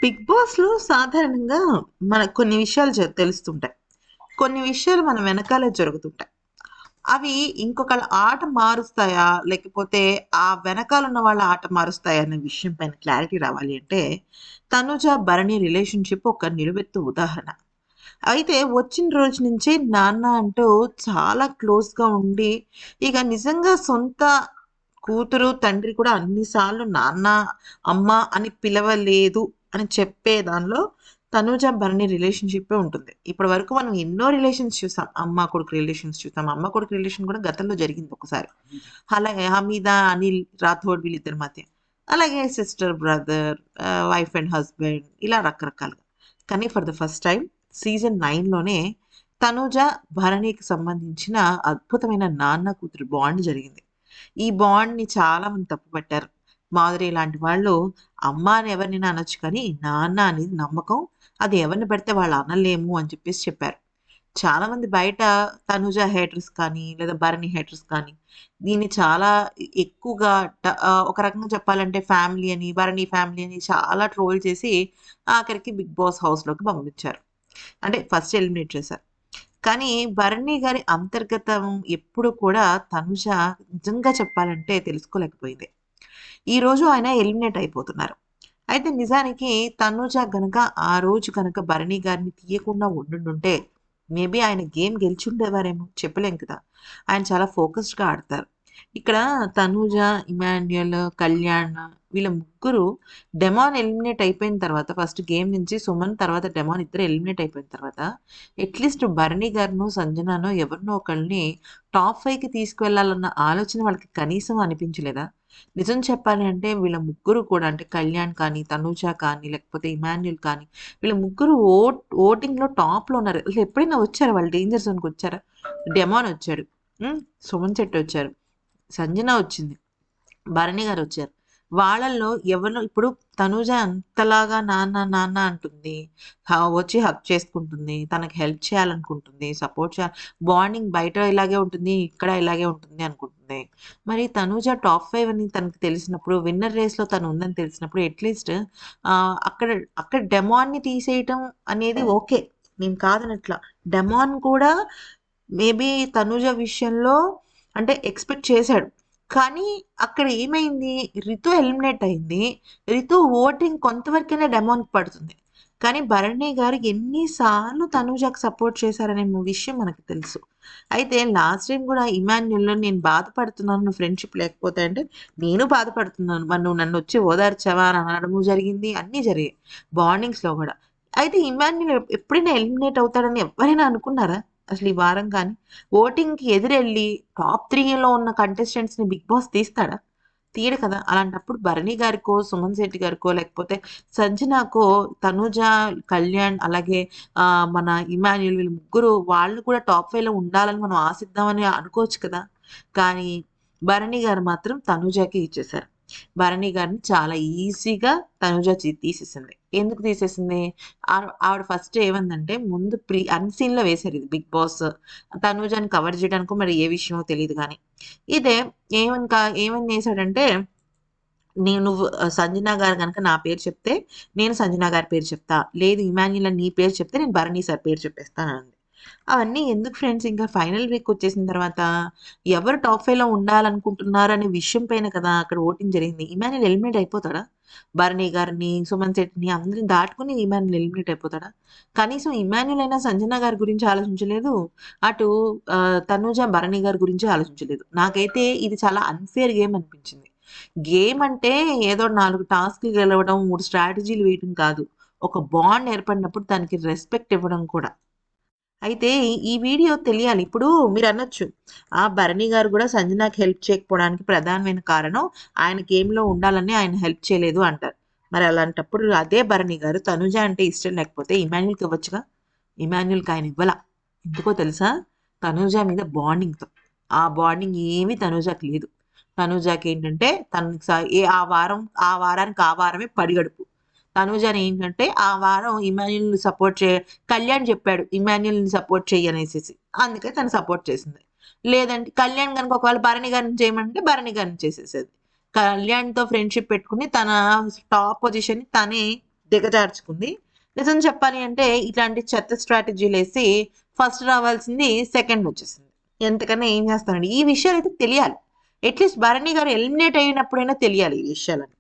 Big బాస్‌లో సాధారణంగా మనకు కొన్ని విషయాలు తెలుస్తుంటాయి. కొన్ని విషయాలు మన వెనకాలే జరుగుతుంటాయి. అవి ఇంకొకళ్ళ ఆట మారుస్తాయా? లేకపోతే ఆ వెనకాలున్న వాళ్ళ ఆట మారుస్తాయా? అనే విషయం పైన క్లారిటీ రావాలి అంటే, తనుజ, భరణి రిలేషన్‌షిప్ ఒక నిలువెత్తు ఉదాహరణ. అయితే వచ్చిన రోజు నుంచే నాన్న అంటూ చాలా క్లోజ్‌గా ఉండి, ఇక నిజంగా సొంత కూతురు, తండ్రి కూడా అన్ని సార్లు నాన్న, అమ్మ అని పిలవలేదు అని చెప్పే దానిలో తనూజ, భరణి రిలేషన్‌షిప్పే ఉంటుంది. ఇప్పటి వరకు మనం ఎన్నో రిలేషన్స్ చూసాం. అమ్మ, కొడుకు రిలేషన్స్ చూసాం. అమ్మ, కొడుకు రిలేషన్ కూడా గతంలో జరిగింది ఒకసారి. అలాగే హమీద, అనిల్ రాథోడ్ వీళ్ళిద్దరి మధ్య. అలాగే sister, brother, wife and husband ఇలా రకరకాలుగా. కానీ for the first time season 9లోనే తనూజ, భరణికి సంబంధించిన అద్భుతమైన నాన్న కూతురు బాండ్ జరిగింది. ఈ బాండ్‌ని చాలామంది తప్పుపట్టారు. మాధురి లాంటి వాళ్ళు అమ్మ అని ఎవరినైనా అనొచ్చు కానీ, నాన్న అనేది నమ్మకం. అది ఎవరిని పడితే వాళ్ళు అనలేము అని చెప్పేసి చెప్పారు. చాలామంది బయట తనుజ హేటర్స్ కానీ, లేదా భరణి హేటర్స్ కానీ, దీన్ని చాలా ఎక్కువగా ఒక రకంగా చెప్పాలంటే ఫ్యామిలీ అని, భరణి ఫ్యామిలీ అని చాలా ట్రోల్ చేసి ఆఖరికి బిగ్ బాస్ హౌస్‌లోకి పంపించారు. అంటే ఫస్ట్ ఎలిమినేట్ చేశారు. కానీ భరణి గారి అంతర్గతం ఎప్పుడు కూడా తనుజ నిజంగా చెప్పాలంటే తెలుసుకోలేకపోయింది. ఈరోజు ఆయన ఎలిమినేట్ అయిపోతున్నారు. అయితే నిజానికి తనుజ గనక ఆ రోజు కనుక భరణి గారిని తీయకుండా ఉండుంటే మేబీ ఆయన గేమ్ గెలిచుండేవారేమో చెప్పలేం కదా! ఆయన చాలా ఫోకస్డ్‌గా ఆడతారు. ఇక్కడ తనూజ, ఇమాన్యుయల్, కళ్యాణ్ వీళ్ళ ముగ్గురు డెమాన్ ఎలిమినేట్ అయిపోయిన తర్వాత ఫస్ట్ గేమ్ నుంచి సుమన్ తర్వాత డెమాన్ ఇద్దరు ఎలిమినేట్ అయిపోయిన తర్వాత అట్‌లీస్ట్ భరణి గారినో, సంజనానో ఎవరినో ఒకళ్ళని టాప్ 5కి తీసుకువెళ్ళాలన్న ఆలోచన వాళ్ళకి కనీసం అనిపించలేదా? నిజం చెప్పాలి అంటే వీళ్ళ ముగ్గురు కూడా అంటే కళ్యాణ్ కానీ, తనూజ కానీ, లేకపోతే ఇమాన్యుయల్ కానీ వీళ్ళ ముగ్గురు ఓటింగ్‌లో టాప్‌లో ఉన్నారు. అసలు ఎప్పుడైనా వచ్చారా వాళ్ళు డేంజర్ జోన్‌కొచ్చారా? డెమాన్ వచ్చాడు. హ్మ్. సుమన్ శెట్టి వచ్చారు. సంజన వచ్చింది. భరణి గారొచ్చారు. వాళ్ళల్లో ఎవరినో ఇప్పుడు తనూజ అంతలాగా నాన్న, నాన్న అంటుంది. వచ్చి హగ్ చేసుకుంటుంది. తనకి హెల్ప్ చేయాలనుకుంటుంది. సపోర్ట్ బాండింగ్ బయట ఇలాగే ఉంటుంది. ఇక్కడ ఇలాగే ఉంటుంది అనుకుంటుంది. మరి తనూజ టాప్ 5 అని తనకు తెలిసినప్పుడు, విన్నర్ రేస్‌లో తను ఉందని తెలిసినప్పుడు అట్‌లీస్ట్ అక్కడ అక్కడ డెమాన్‌ని తీసేయటం అనేది ఓకే. నేను కాదనట్లా. డెమాన్ కూడా మేబీ తనూజ విషయంలో అంటే ఎక్స్‌పెక్ట్ చేశాడు. కానీ అక్కడ ఏమైంది? రితు ఎలిమినేట్ అయింది. రితు ఓటింగ్ కొంతవరకైనా డెమాన్‌కి పడుతుంది. కానీ భరణి గారు ఎన్ని సార్లు తనూజకి సపోర్ట్ చేశారనే విషయం మనకు తెలుసు. అయితే లాస్ట్ టైమ్ గూడా ఇమాన్యుల్‌లో నేను బాధపడుతున్నాను నువ్వు ఫ్రెండ్‌షిప్ లేకపోతే అంటే, నేను బాధపడుతున్నాను. మరి నువ్వు నన్నొచ్చి ఓదార్చావా అని అనడము జరిగింది. అన్నీ జరిగాయి. బాండింగ్స్‌లో గూడా. అయితే ఇమాన్యుల్ ఎప్పుడైనా ఎలిమినేట్ అవుతాడని ఎవ్వరైనా అనుకున్నారా? అసలు ఈ వారం గాని? ఓటింగ్‌కి ఎదురెళ్లి టాప్ 3లో ఉన్న కంటెస్టెంట్స్‌ని బిగ్ బాస్ తీస్తాడా? తీయడు కదా! అలాంటప్పుడు భరణి గారికో, సుమన్ శెట్టి గారికో, లేకపోతే సంజనాకో, తనూజ, కళ్యాణ్ అలాగే మన ఇమాన్యుల్ వీళ్ళు ముగ్గురు వాళ్ళు కూడా టాప్ 5లో ఉండాలని మనం ఆశిద్దామని అనుకోవచ్చు కదా! కానీ భరణి గారు మాత్రం తనూజకి ఇచ్చేసారు. భరణి గారిని చాలా ఈజీగా తనూజ తీసేసింది. ఎందుకు తీసేసింది? ఆవిడ ఫస్ట్ ఏమందంటే ముందు అన్‌సీన్‌లో వేశారు ఇది బిగ్ బాస్. తనూజని కవర్ చేయడానికో మరి ఏ విషయమో తెలీదు గానీ. ఇదే ఏమనేసాడంటే నువ్వు సంజన గారు గనక నా పేరు చెప్తే, నేను సంజన గారి పేరు చెప్తా. లేదు ఇమాన్యుల్ అని నీ పేరు చెప్తే నేను భరణి సార్ పేరు చెప్పేస్తానంది. అవన్నీ ఎందుకు ఫ్రెండ్స్ ఇంకా ఫైనల్ వీక్ వచ్చేసిన తర్వాత ఎవరు టాప్ 5లో ఉండాలనుకుంటున్నారనే విషయం పైన కదా అక్కడ ఓటింగ్ జరిగింది. Emmanuel eliminate అయిపోతాడా? భరణి గారిని, సుమన్ శెట్టిని అందరిని దాటుకొని ఇమాన్యుల్ ఎలిమినేట్ అయిపోతాడా? కనీసం ఇమాన్యుల్ అయినా సంజన గారి గురించి ఆలోచించలేదు. అటు తనూజ, భరణి గారి గురించి ఆలోచించలేదు. నాకైతే ఇది చాలా అన్‌ఫెయిర్ గేమ్ అనిపించింది. గేమ్ అంటే ఏదో 4 టాస్క్‌లు గెలవడం, 3 స్ట్రాటజీలు వేయటం కాదు. ఒక బాండ్ ఏర్పడినప్పుడు దానికి రెస్పెక్ట్ ఇవ్వడం కూడా. అయితే ఈ వీడియో తెలియాలి. ఇప్పుడు మీరనొచ్చు, భరణి గారు గూడా సంజనాకి హెల్ప్ చేయకపోవడానికి ప్రధానమైన కారణం ఆయన గేమ్‌లో ఉండాలని ఆయన హెల్ప్ చేయలేదు అంటారు. మరి అలాంటప్పుడు అదే భరణి గారు తనుజ అంటే ఇష్టం లేకపోతే ఇమాన్యుల్‌కి ఇవ్వచ్చుగా? ఇమాన్యుల్‌కి ఆయన ఇవ్వల. ఎందుకో తెలుసా? తనూజ మీద బాండింగ్‌తో. ఆ బాండింగ్ ఏమీ తనూజకి లేదు. తనూజకేంటంటే తనకి ఆ వారానికి ఆ వారమే పడిగడుపు. తనూజని ఏంటంటే ఆ వారం ఇమాన్యుల్‌ని సపోర్ట్ కళ్యాణ్ చెప్పాడు ఇమాన్యుల్‌ని సపోర్ట్ చెయ్యి అనేసేసి. అందుకే తను సపోర్ట్ చేసింది. లేదంటే కళ్యాణ్ గనుక ఒకవేళ భరణి గారిని చేయమంటే భరణి గారిని చేసేసేది. కళ్యాణ్‌తో ఫ్రెండ్‌షిప్ పెట్టుకొని తన టాప్ పొజిషన్‌ని తనే దిగజార్చుకుంది. నిజం చెప్పాలి అంటే ఇట్లాంటి చెత్త స్ట్రాటజీలేసి ఫస్ట్ రావాల్సింది సెకండ్ వచ్చేసింది. ఎంతకన్నా ఏం చేస్తానండి. ఈ విషయాలైతే తెలియాలి. అట్‌లీస్ట్ భరణి గారు ఎలిమినేట్ అయినప్పుడైనా తెలియాలి ఈ విషయాలన్నీ.